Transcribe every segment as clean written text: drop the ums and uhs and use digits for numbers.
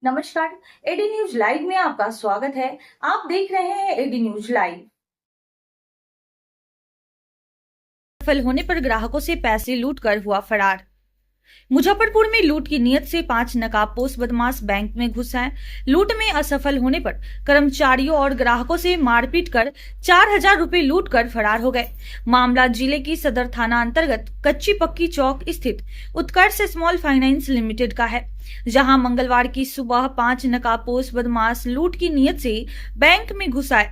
नमस्कार। AD news live में आपका स्वागत है। आप देख रहे हैं एडी न्यूज लाइव। सफल होने पर ग्राहकों से पैसे लूटकर हुआ फरार। मुजफ्फरपुर में लूट की नियत से 5 नकाबपोश बदमाश बैंक में घुस आए। लूट में असफल होने पर कर्मचारियों और ग्राहकों से मारपीट कर 4000 रुपए लूट कर फरार हो गए। मामला जिले की सदर थाना अंतर्गत कच्ची पक्की चौक स्थित उत्कर्ष स्मॉल फाइनेंस लिमिटेड का है, जहां मंगलवार की सुबह 5 नकाबपोश बदमाश लूट की नियत से बैंक में घुस आए,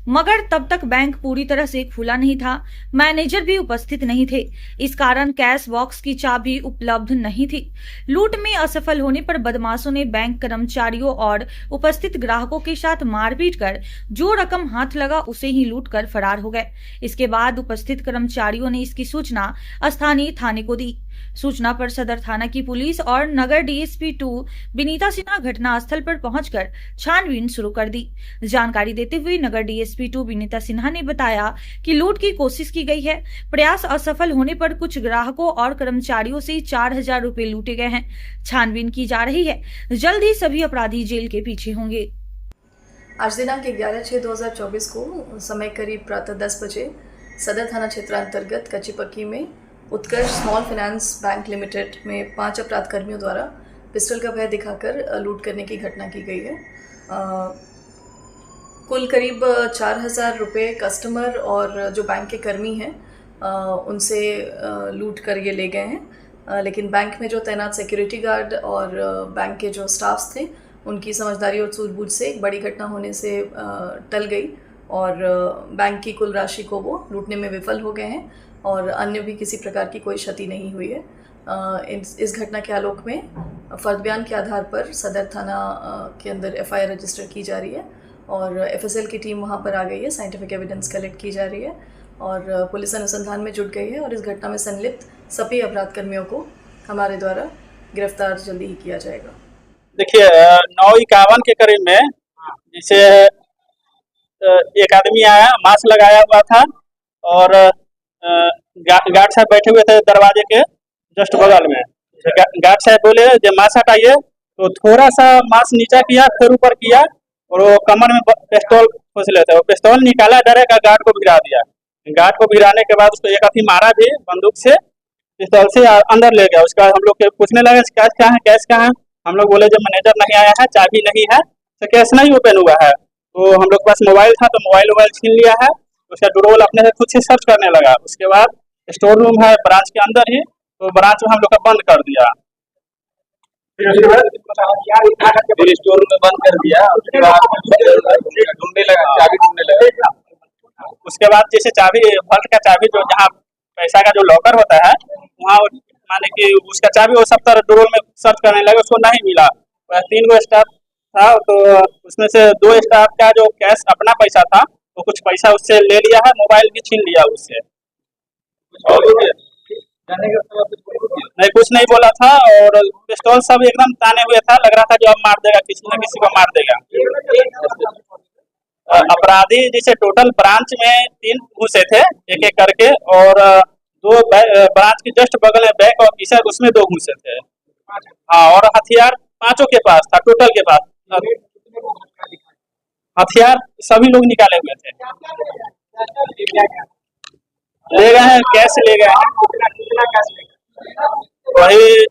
मगर तब तक बैंक पूरी तरह से खुला नहीं था। मैनेजर भी उपस्थित नहीं थे, इस कारण कैश बॉक्स की चाबी उपलब्ध नहीं थी। लूट में असफल होने पर बदमाशों ने बैंक कर्मचारियों और उपस्थित ग्राहकों के साथ मारपीट कर जो रकम हाथ लगा उसे ही लूट कर फरार हो गए। इसके बाद उपस्थित कर्मचारियों ने इसकी सूचना स्थानीय थाने को दी। सूचना पर सदर थाना की पुलिस और नगर डीएसपी 2 विनीता सिन्हा घटनास्थल पर पहुंचकर छानबीन शुरू कर दी। जानकारी देते हुए नगर डीएसपी 2 विनीता सिन्हा ने बताया कि लूट की कोशिश की गई है। प्रयास असफल होने पर कुछ ग्राहकों और कर्मचारियों से 4000 रुपए लूटे गए हैं। छानबीन की जा रही है, जल्द ही सभी अपराधी जेल के पीछे होंगे। आज दिनांक 11/6/2024 को समय करीब प्रातः 10 बजे सदर थाना क्षेत्र अंतर्गत कच्ची पक्की में उत्कर्ष स्मॉल फाइनेंस बैंक लिमिटेड में 5 अपराध कर्मियों द्वारा पिस्टल का भय दिखाकर लूट करने की घटना की गई है। कुल करीब 4000 रुपये कस्टमर और जो बैंक के कर्मी हैं उनसे लूट कर ये ले गए हैं, लेकिन बैंक में जो तैनात सिक्योरिटी गार्ड और बैंक के जो स्टाफ्स थे उनकी समझदारी और सूझबूझ से एक बड़ी घटना होने से टल गई और बैंक की कुल राशि को वो लूटने में विफल हो गए हैं और अन्य भी किसी प्रकार की कोई क्षति नहीं हुई है। इस घटना के आलोक में फर्द बयान के आधार पर सदर थाना के अंदर एफआईआर रजिस्टर की जा रही है और एफएसएल की टीम वहां पर आ गई है। साइंटिफिक एविडेंस कलेक्ट की जा रही है और पुलिस अनुसंधान में जुट गई है और इस घटना में संलिप्त सभी अपराध कर्मियों को हमारे द्वारा गिरफ्तार जल्दी ही किया जाएगा। देखिए 9:51 के करीब में जिसे एक आदमी आया, मास्क लगाया हुआ था और गार्ड साहब बैठे हुए थे दरवाजे के जस्ट बगल में। गार्ड साहब बोले जब मास्क हटाइए, तो थोड़ा सा मास्क नीचा किया, फिर ऊपर किया और वो कमर में पिस्तौल खोस लेते, वो पिस्तौल निकाला, डायरेक्ट गार्ड को भिड़ा दिया। गार्ड को भिड़ाने के बाद उसको एक अथी मारा भी बंदूक से, पिस्तौल से अंदर ले गया। उसका हम लोग पूछने लगे कैश कहाँ है, कैश कहाँ है। हम लोग बोले जब मैनेजर नहीं आया है, चाबी नहीं है, तो कैश नहीं ओपन हुआ है। तो हम लोग के पास मोबाइल था, तो मोबाइल छीन लिया है। उसका ड्रोल अपने से खुद से सर्च करने लगा। उसके बाद स्टोर रूम है ब्रांच के अंदर ही, तो ब्रांच में हम लोग का बंद कर दिया। फिर स्टोर रूम में बंद कर दिया। उसके बाद ढूंढने लगा, चाबी ढूंढने लगा। उसके बाद जैसे चाबी वॉल्ट का चाबी जो जहाँ पैसा का जो लॉकर होता है वहाँ माने कि उसका चाबी वो सब तरह ड्रोल में सर्च करने लगे, उसको नहीं मिला। 3 गो स्टाफ था, तो उसमें से 2 स्टाफ का जो कैश अपना पैसा था वो कुछ पैसा उससे ले लिया है, मोबाइल भी छीन लिया उससे। नहीं, कुछ नहीं बोला था और पिस्तौल सब एकदम ताने हुए था, लग रहा था जो अब मार देगा, किसी न किसी को मार देगा। अपराधी जैसे टोटल ब्रांच में 3 घुसे थे एक एक करके और 2 ब्रांच के जस्ट बगल में बैंक ऑफिसर, उसमें 2 घुसे थे। हाँ, और हथियार 5 के पास था, टोटल के पास हथियार सभी लोग निकाले हुए थे। ले गए हैं, कैश ले गए हैं, वही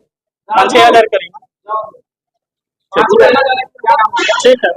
5-6 हज़ार करीब। ठीक है।